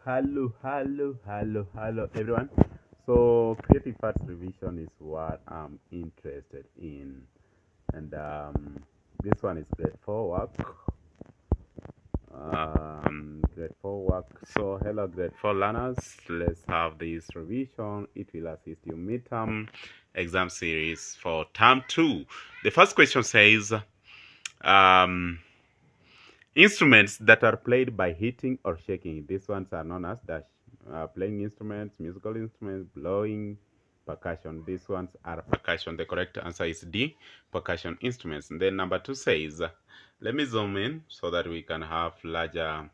Hello, everyone. So, creative arts revision is what I'm interested in, and this one is grade 4 work. Grade 4 work. So, hello, grade 4 learners. Let's have this revision. It will assist you midterm exam series for term 2. The first question says, um, instruments that are played by hitting or shaking. These ones are known as the playing instruments, musical instruments, blowing, percussion. These ones are percussion. The correct answer is D, percussion instruments. And then number 2 says, let me zoom in so that we can have larger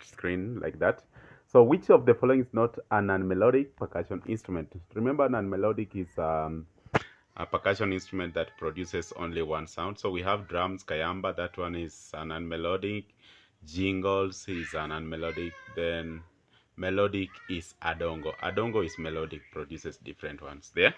screen like that. So which of the following is not a non-melodic percussion instrument? Remember, non-melodic is a percussion instrument that produces only one sound. So we have drums, kayamba, that one is an unmelodic. Jingles is an unmelodic. Then melodic is adongo. Adongo is melodic, produces different ones there.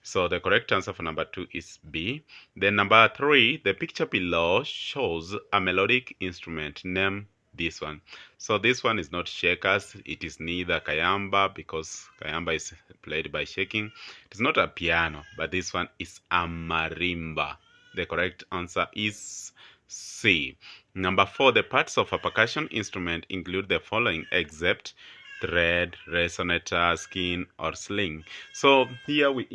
So the correct answer for number 2 is B. Then number 3, the picture below shows a melodic instrument. Name this one. So this one is not shakers. It is neither kayamba, because kayamba is played by shaking. It is not a piano, but this one is a marimba. The correct answer is C. Number 4, the parts of a percussion instrument include the following except thread, resonator, skin, or sling. So here we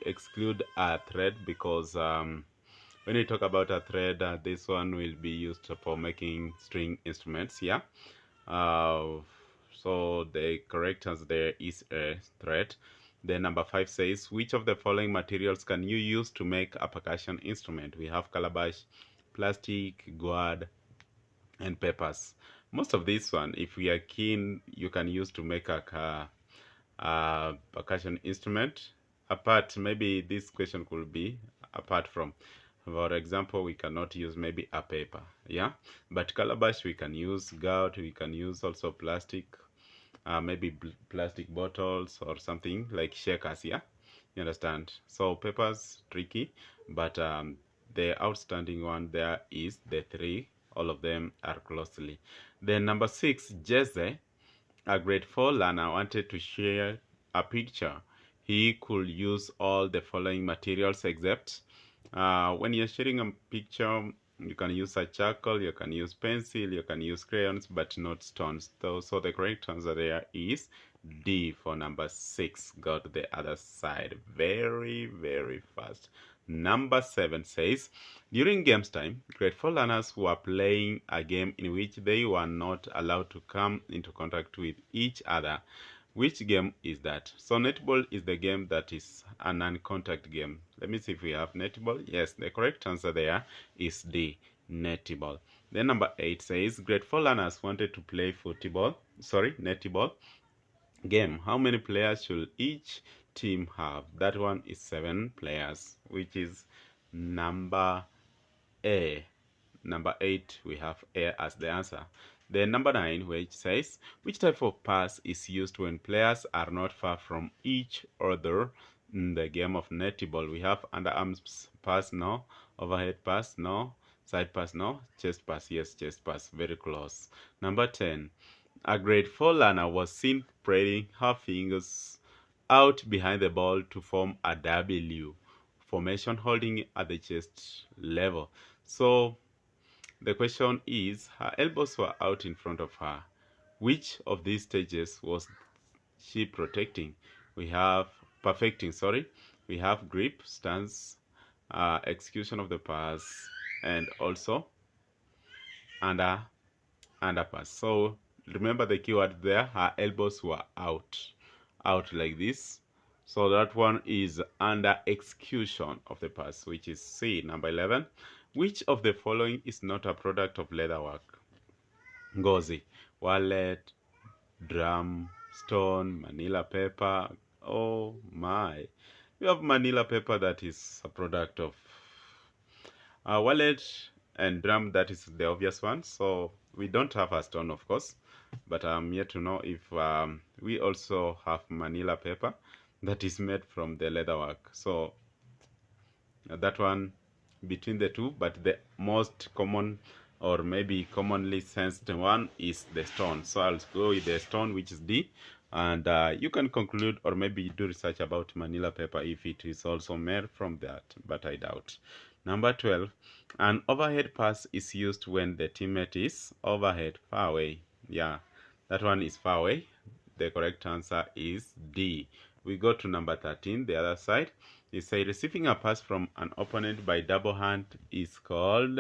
exclude a thread because when we talk about a thread, this one will be used for making string instruments. Yeah. So the correct answer there is a thread. Then number 5 says, which of the following materials can you use to make a percussion instrument? We have calabash, plastic, gourd, and peppers. Most of this one, if we are keen, you can use to make a percussion instrument. Apart, maybe this question could be apart from. For example, we cannot use maybe a paper, yeah. But calabash we can use, gourd we can use, also plastic, maybe plastic bottles or something like shakers, yeah. You understand? So peppers tricky, but the outstanding one there is the 3. All of them are closely. Then number 6, Jesse, a grade 4 learner, wanted to share a picture. He could use all the following materials except when you're sharing a picture, you can use a charcoal, you can use pencil, you can use crayons, but not stones. So the correct answer there is D for number 6. Go to the other side very, very fast. Number 7 says, during games time, grade 4 learners were playing a game in which they were not allowed to come into contact with each other. Which game is that? So netball is the game that is a non-contact game. Let me see if we have netball. Yes, the correct answer there is D, netball. Then number 8 says, grade 4 learners wanted to play netball game. How many players should each team have? That one is 7 players, which is number A. Number 8, we have A as the answer. Then number 9, which says, which type of pass is used when players are not far from each other in the game of netball? We have underarms pass, no. Overhead pass, no. Side pass, no. Chest pass, yes, chest pass, very close. Number 10, a grade 4 learner was seen spreading her fingers out behind the ball to form a W formation, holding at the chest level. So the question is, her elbows were out in front of her. Which of these stages was she protecting? We have we have grip, stance, execution of the pass, and also underpass. So remember the keyword there, her elbows were out like this. So that one is under execution of the pass, which is C. Number 11, which of the following is not a product of leatherwork? Ngozi, wallet, drum, stone, manila paper. Oh my. We have manila paper that is a product of wallet, and drum, that is the obvious one. So we don't have a stone, of course, but I'm yet to know if we also have manila paper that is made from the leatherwork. So that one between the two, but the most common or maybe commonly sensed one is the stone. So I'll go with the stone, which is D. And you can conclude or maybe do research about Manila paper if it is also made from that, but I doubt. Number 12, an overhead pass is used when the teammate is overhead, far away. Yeah, that one is far away. The correct answer is D. We go to number 13, the other side. It says receiving a pass from an opponent by double hand is called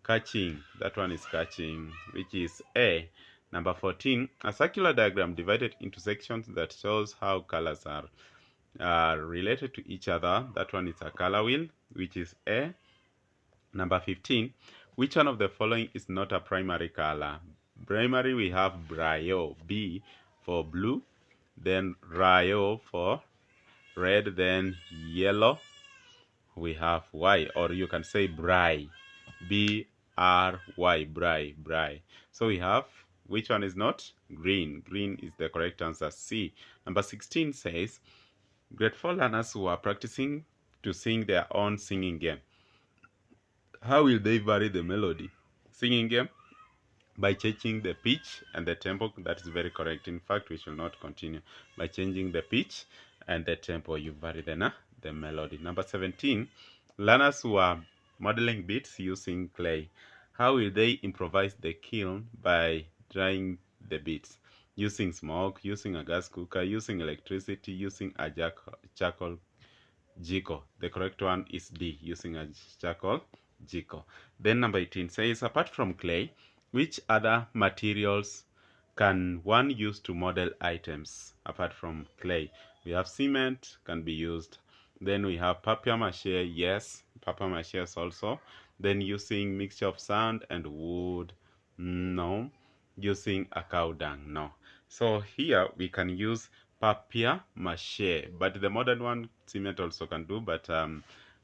catching. That one is catching, which is A. Number 14, a circular diagram divided into sections that shows how colors are related to each other. That one is a color wheel, which is A. Number 15, which one of the following is not a primary color? Primary, we have Braille, B for blue, then Rayo for red, then yellow, we have Y, or you can say Bry, B-R-Y, Bry. So we have, which one is not? Green. Green is the correct answer, C. Number 16 says, grade 4 learners who are practicing to sing their own singing game. How will they vary the melody? Singing game? By changing the pitch and the tempo. That is very correct. In fact, we shall not continue. By changing the pitch and the tempo, you vary the melody. Number 17, learners who are modeling beats using clay. How will they improvise the kiln? By drying the beats? Using smoke, using a gas cooker, using electricity, using a charcoal jiko. The correct one is D, using a charcoal jiko. Then number 18 says, apart from clay, which other materials can one use to model items apart from clay? We have cement can be used. Then we have papier-mâché, yes, papier-mâché also. Then using mixture of sand and wood, no. Using a cow dung, no. So here we can use papier-mâché, but the modern one cement also can do, but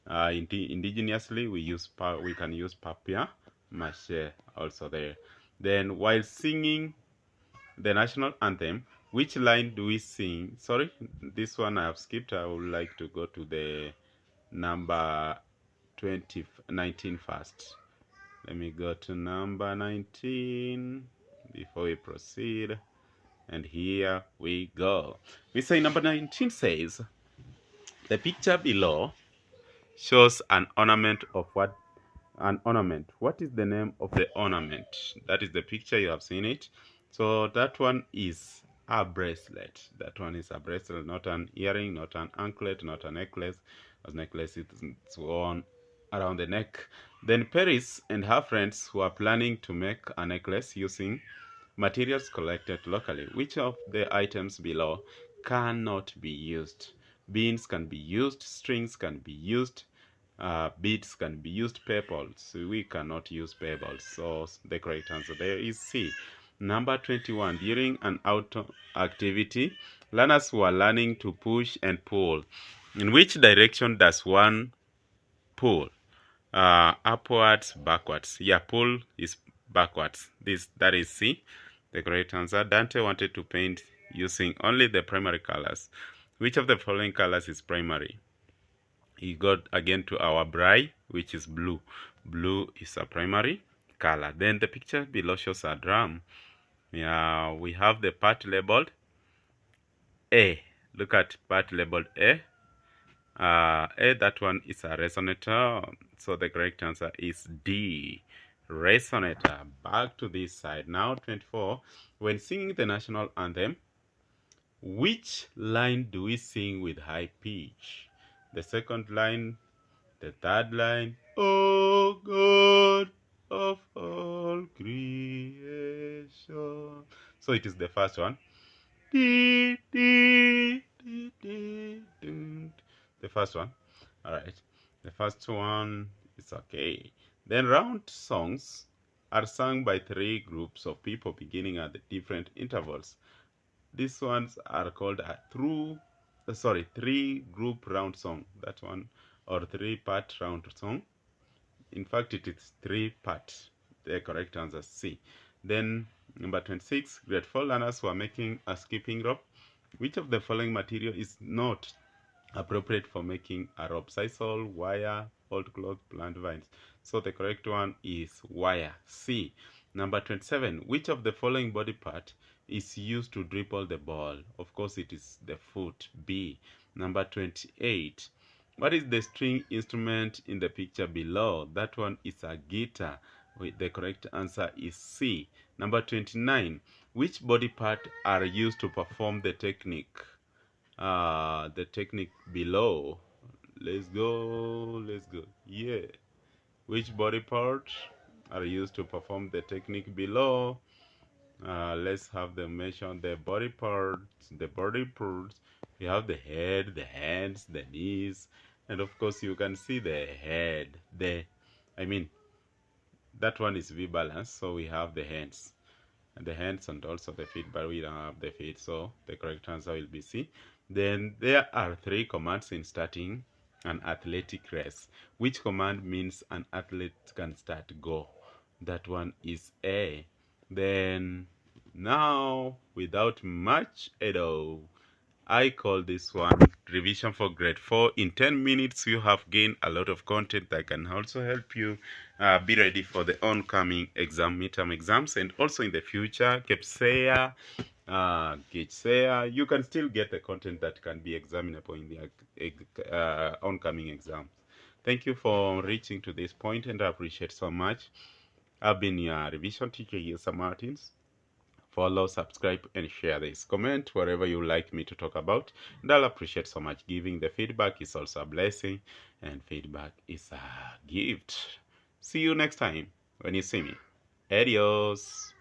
indigenously we can use papier-mâché also there. Then while singing the national anthem, which line do we sing? Sorry, this one I have skipped. I would like to go to the number 19 first. Let me go to number 19 before we proceed. And here we go. We say number 19 says, the picture below shows an ornament of what? An ornament. What is the name of the ornament? That is the picture, you have seen it. So that one is a bracelet. That one is a bracelet, not an earring, not an anklet, not a necklace. As necklace is worn around the neck. Then Paris and her friends who are planning to make a necklace using materials collected locally. Which of the items below cannot be used? Beans can be used, strings can be used, beads can be used, pebbles. We cannot use pebbles. So the correct answer there is C. Number 21. During an outdoor activity, learners were learning to push and pull. In which direction does one pull? Upwards, backwards. Yeah, pull is backwards. That is C. The correct answer. Dante wanted to paint using only the primary colors. Which of the following colors is primary? He got again to our bry, which is blue. Blue is a primary color. Then the picture below shows a drum. Yeah, we have the part labeled A. Look at part labeled A. That one is a resonator. So the correct answer is D. Resonator. Back to this side. Now 24. When singing the national anthem, which line do we sing with high pitch? The second line, the third line, oh God of all creation. So it is the first one. The first one. All right. The first one is okay. Then round songs are sung by three groups of people beginning at different intervals. These ones are called a three group round song. That one, or 3-part round song. In fact, it is 3-part. The correct answer is C. Then number 26, grade 4 learners who are making a skipping rope. Which of the following material is not appropriate for making a rope, sisal, wire, old cloth, plant vines. So the correct one is wire, C. Number 27, which of the following body part is used to dribble the ball? Of course, it is the foot, B. Number 28, what is the string instrument in the picture below? That one is a guitar. The correct answer is C. Number 29, which body part are used to perform the technique below? Let's go. Yeah, which body parts are used to perform the technique below? Let's have them mention the body parts. You have the head, the hands, the knees, and of course you can see the head. I mean, that one is V balance, so we have the hands and also the feet, but we don't have the feet, so the correct answer will be C. Then there are 3 commands in starting an athletic race. Which command means an athlete can start go? That one is A. Then now, without much ado, I call this one revision for grade 4. In 10 minutes, you have gained a lot of content that can also help you be ready for the oncoming midterm exams, and also in the future, Kepsea, you can still get the content that can be examinable in the oncoming exams. Thank you for reaching to this point, and I appreciate so much. I've been your revision teacher, Yesa Martins. Follow, subscribe, and share this. Comment wherever you like me to talk about, and I'll appreciate so much. Giving the feedback is also a blessing, and feedback is a gift. See you next time when you see me. Adios.